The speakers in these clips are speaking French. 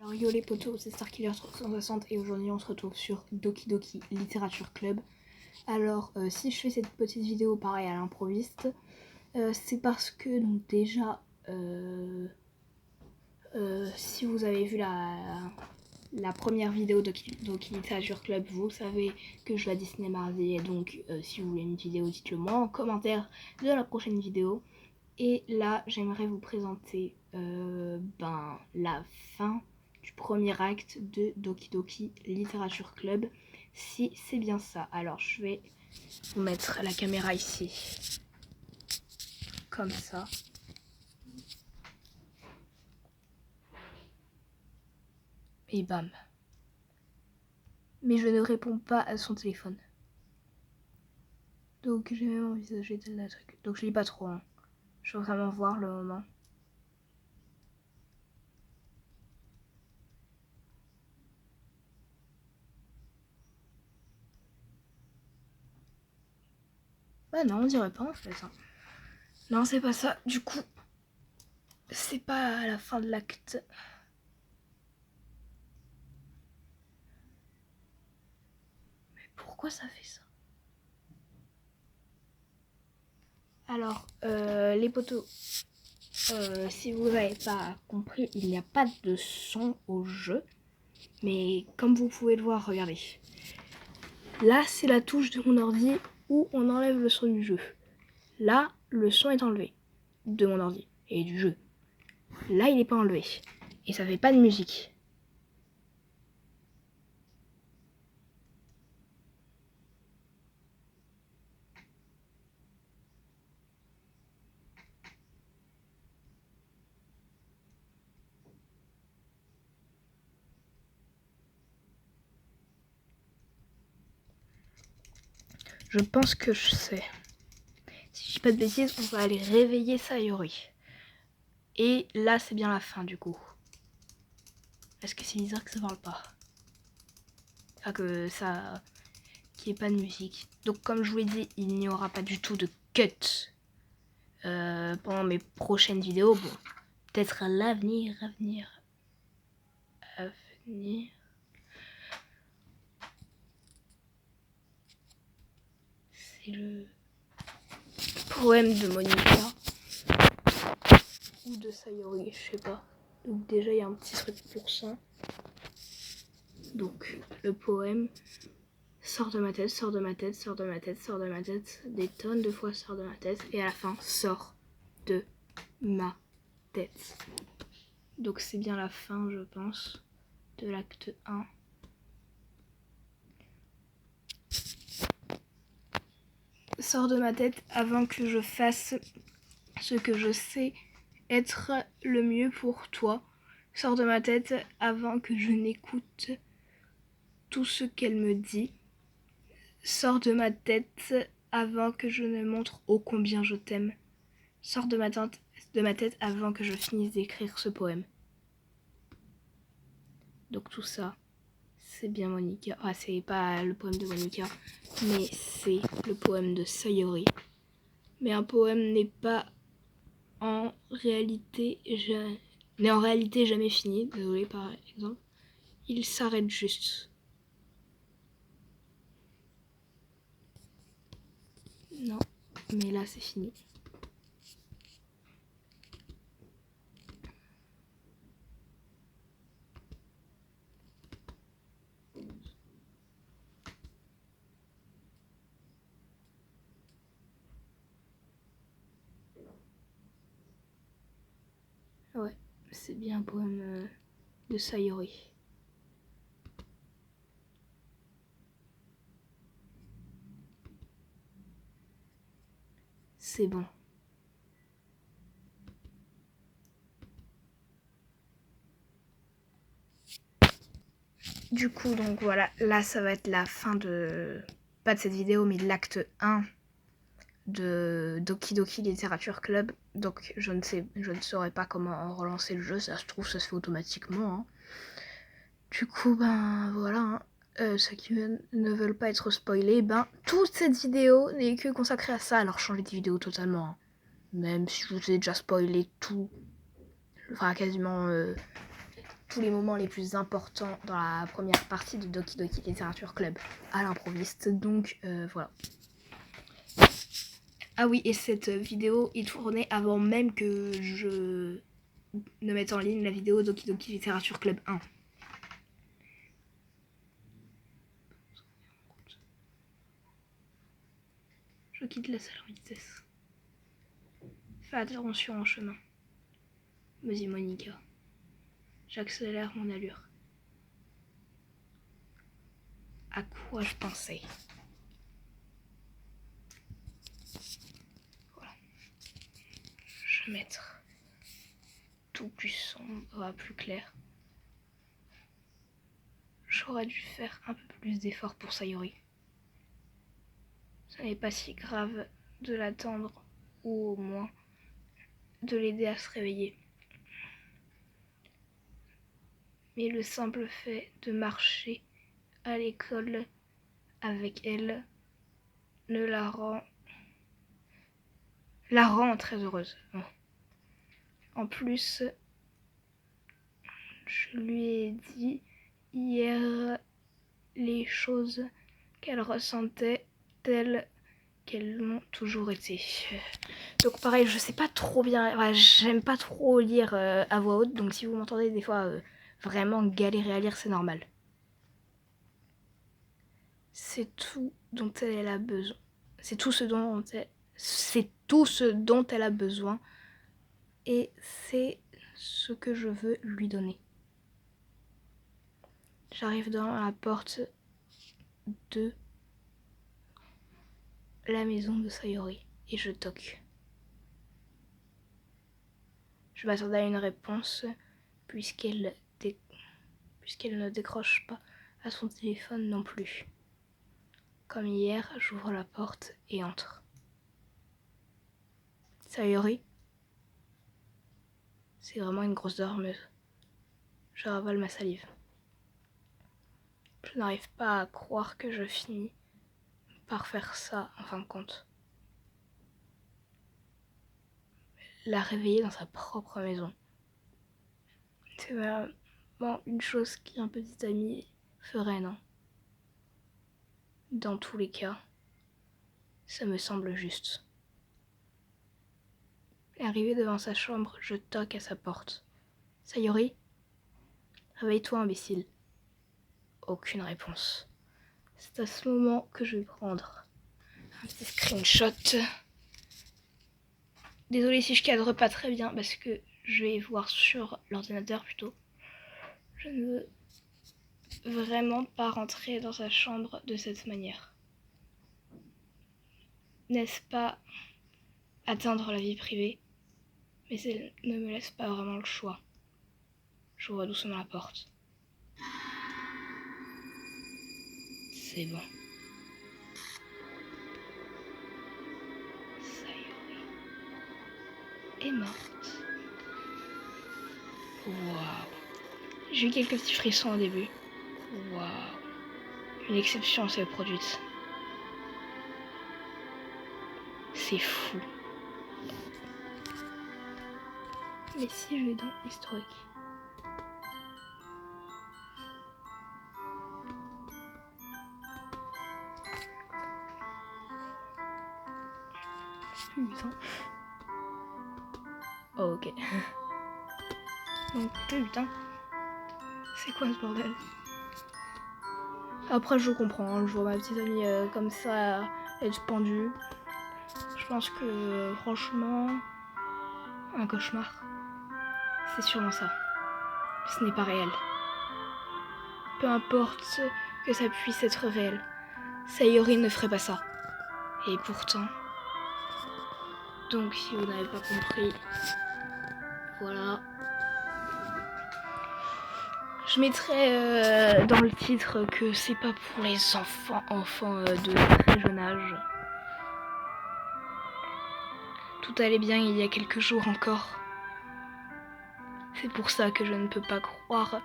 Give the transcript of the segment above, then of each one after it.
Alors yo les potos, c'est Starkiller 360 et aujourd'hui on se retrouve sur Doki Doki Literature Club. Alors si je fais cette petite vidéo pareil à l'improviste, c'est parce que donc déjà si vous avez vu la première vidéo de Doki Literature Club, vous savez que je la dessinais mardi et donc si vous voulez une vidéo, dites-le moi en commentaire de la prochaine vidéo. Et là j'aimerais vous présenter la fin du premier acte de Doki Doki Literature Club, si c'est bien ça. Alors je vais vous mettre la caméra ici, comme ça. Et bam. Mais je ne réponds pas à son téléphone. Donc j'ai même envisagé de la truc. Donc je lis pas trop, hein. Je veux vraiment voir le moment. Bah non, on dirait pas en fait. Hein. Non, c'est pas ça. Du coup, c'est pas à la fin de l'acte. Mais pourquoi ça fait ça? Alors, les potos, si vous n'avez pas compris, il n'y a pas de son au jeu. Mais comme vous pouvez le voir, regardez. Là, c'est la touche de mon ordi où on enlève le son du jeu. Là, le son est enlevé de mon ordi et du jeu. Là, il n'est pas enlevé. Et ça fait pas de musique. Je pense que je sais. Si je dis pas de bêtises, on va aller réveiller Sayori. Et là, c'est bien la fin du coup. Est-ce que c'est bizarre que ça parle pas? Enfin, que ça... qu'il n'y ait pas de musique. Donc, comme je vous l'ai dit, il n'y aura pas du tout de cut pendant mes prochaines vidéos. Bon, peut-être à l'avenir, C'est le poème de Monica. Ou de Sayori, je sais pas. Donc déjà, il y a un petit truc pour ça. Donc, le poème sort de ma tête, sort de ma tête, sort de ma tête, sort de ma tête, des tonnes de fois sort de ma tête, et à la fin, sort de ma tête. Donc c'est bien la fin, je pense, de l'acte 1. Sors de ma tête avant que je fasse ce que je sais être le mieux pour toi. Sors de ma tête avant que je n'écoute tout ce qu'elle me dit. Sors de ma tête avant que je ne montre ô combien je t'aime. Sors de ma tête avant que je finisse d'écrire ce poème. Donc tout ça, c'est bien Monica. Ah, c'est pas le poème de Monica, mais c'est le poème de Sayori. Mais un poème n'est pas en réalité jamais fini. Désolé par exemple. Il s'arrête juste. Non, mais là c'est fini. Ouais, c'est bien un poème de Sayori. C'est bon. Du coup, donc voilà, là ça va être la fin de... pas de cette vidéo, mais de l'acte 1 de Doki Doki Literature Club. Donc je ne saurais pas comment relancer le jeu, ça se trouve ça se fait automatiquement. Hein. Du coup, voilà. Hein. Ceux qui ne veulent pas être spoilés, toute cette vidéo n'est que consacrée à ça. Alors changez de vidéo totalement. Hein. Même si je vous ai déjà spoilé tout. Enfin quasiment tous les moments les plus importants dans la première partie de Doki Doki Literature Club à l'improviste. Donc voilà. Ah oui, et cette vidéo est tournée avant même que je ne mette en ligne la vidéo Doki Doki Literature Club 1. Je quitte la salle en vitesse. Fais attention en chemin, me dit Monica. J'accélère mon allure. À quoi je pensais? Voilà. Je vais mettre tout plus sombre, plus clair. J'aurais dû faire un peu plus d'efforts pour Sayori. Ce n'est pas si grave de l'attendre, ou au moins de l'aider à se réveiller. Mais le simple fait de marcher à l'école avec elle ne la rend très heureuse. En plus, je lui ai dit hier les choses qu'elle ressentait telles qu'elles l'ont toujours été. Donc pareil, je sais pas trop bien, enfin, j'aime pas trop lire à voix haute, donc si vous m'entendez des fois vraiment galérer à lire, c'est normal. C'est tout dont elle a besoin. C'est tout ce dont elle a besoin. Et c'est ce que je veux lui donner. J'arrive dans la porte de la maison de Sayori et je toque. Je m'attendais à une réponse puisqu'elle ne décroche pas à son téléphone non plus. Comme hier, j'ouvre la porte et entre. Sayori, c'est vraiment une grosse dormeuse. Je ravale ma salive. Je n'arrive pas à croire que je finis par faire ça en fin de compte. La réveiller dans sa propre maison. C'est vraiment une chose qu'un petit ami ferait, non? Dans tous les cas, ça me semble juste. Arrivé devant sa chambre, je toque à sa porte. Sayori, réveille-toi, imbécile. Aucune réponse. C'est à ce moment que je vais prendre un petit screenshot. Désolée si je cadre pas très bien parce que je vais voir sur l'ordinateur plutôt. Je ne veux vraiment pas rentrer dans sa chambre de cette manière. N'est-ce pas atteindre la vie privée? Mais elle ne me laisse pas vraiment le choix. J'ouvre doucement la porte. C'est bon. Sayori est morte. Waouh. J'ai eu quelques petits frissons au début. Waouh. Une exception s'est produite. C'est fou. Mais si je vais dans historique. Putain. Oh, ok. Donc, putain. C'est quoi ce bordel? Après, je comprends. Hein. Je vois ma petite amie comme ça être pendue. Je pense que, franchement, un cauchemar, c'est sûrement ça. Ce n'est pas réel. Peu importe que ça puisse être réel, Sayori ne ferait pas ça. Et pourtant... Donc, si vous n'avez pas compris, voilà. Je mettrai dans le titre que c'est pas pour les enfants de très jeune âge. Tout allait bien il y a quelques jours encore. C'est pour ça que je ne peux pas croire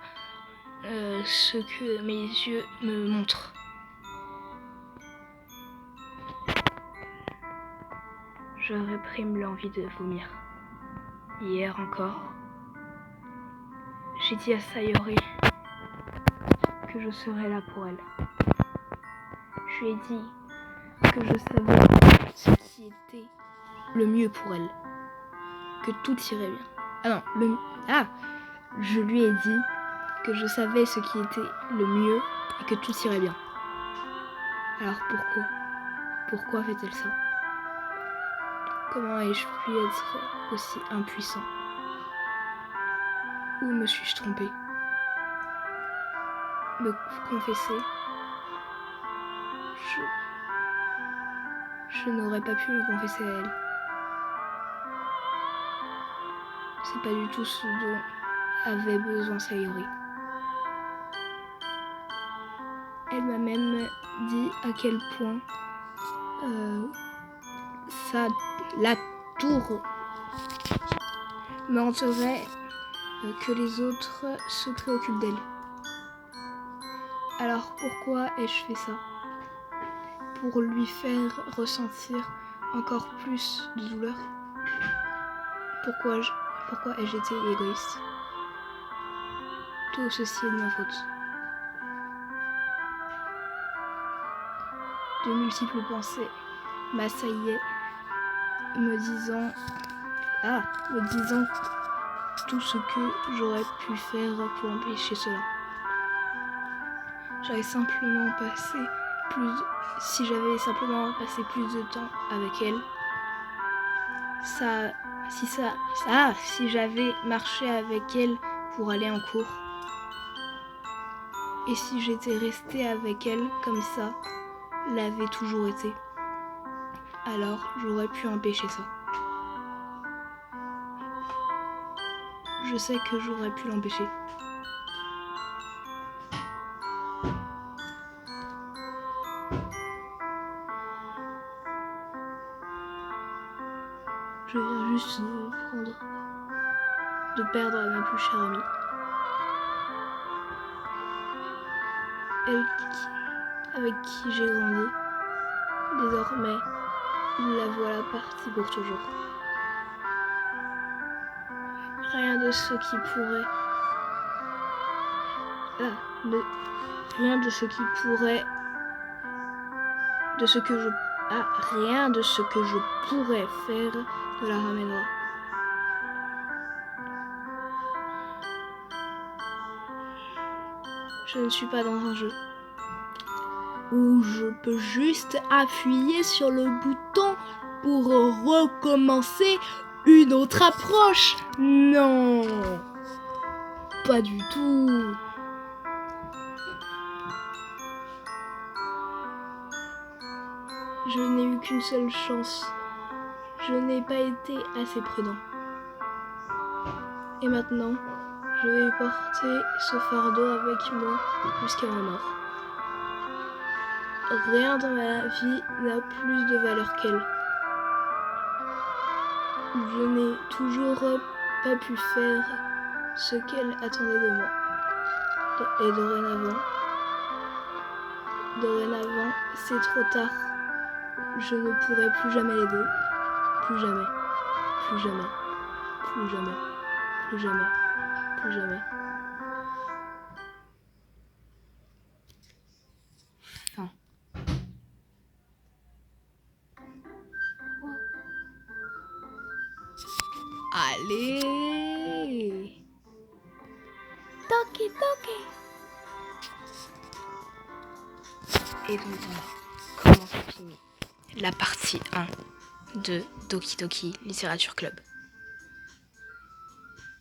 ce que mes yeux me montrent. Je réprime l'envie de vomir. Hier encore, J'ai dit à Sayori que je serais là pour elle. Je lui ai dit que je savais ce qui était le mieux pour elle, que tout irait bien. Je lui ai dit que je savais ce qui était le mieux et que tout irait bien. Alors pourquoi fait-elle ça? Comment ai-je pu être aussi impuissant? Où me suis-je trompé? Me confesser? Je n'aurais pas pu me confesser à elle. C'est pas du tout ce dont avait besoin Sayori. Elle m'a même dit à quel point la tour m'entourait, que les autres se préoccupent d'elle. Alors pourquoi ai-je fait ça? Pour lui faire ressentir encore plus de douleur? Pourquoi ai-je été égoïste? Tout ceci est de ma faute. De multiples pensées m'assaillaient, me disant tout ce que j'aurais pu faire pour empêcher cela. Si j'avais simplement passé plus de temps avec elle, si j'avais marché avec elle pour aller en cours, et si j'étais restée avec elle comme ça, l'avait toujours été, alors j'aurais pu empêcher ça. Je sais que j'aurais pu l'empêcher. Je viens juste de perdre ma plus chère amie. Elle avec qui j'ai grandi. Désormais, la voilà partie pour toujours. Rien de ce qui pourrait faire ne la ramènera. Je ne suis pas dans un jeu où je peux juste appuyer sur le bouton pour recommencer une autre approche. Non, pas du tout. Je n'ai eu qu'une seule chance. Je n'ai pas été assez prudent. Et maintenant, je vais porter ce fardeau avec moi jusqu'à ma mort. Rien dans ma vie n'a plus de valeur qu'elle. Je n'ai toujours pas pu faire ce qu'elle attendait de moi. Et dorénavant, c'est trop tard. Je ne pourrai plus jamais l'aider. Plus jamais. Plus jamais. Plus jamais. Plus jamais. Plus jamais. Fin. Allez. Toki toki. Et donc voilà comment se finit la partie 1 de Doki Doki Littérature Club.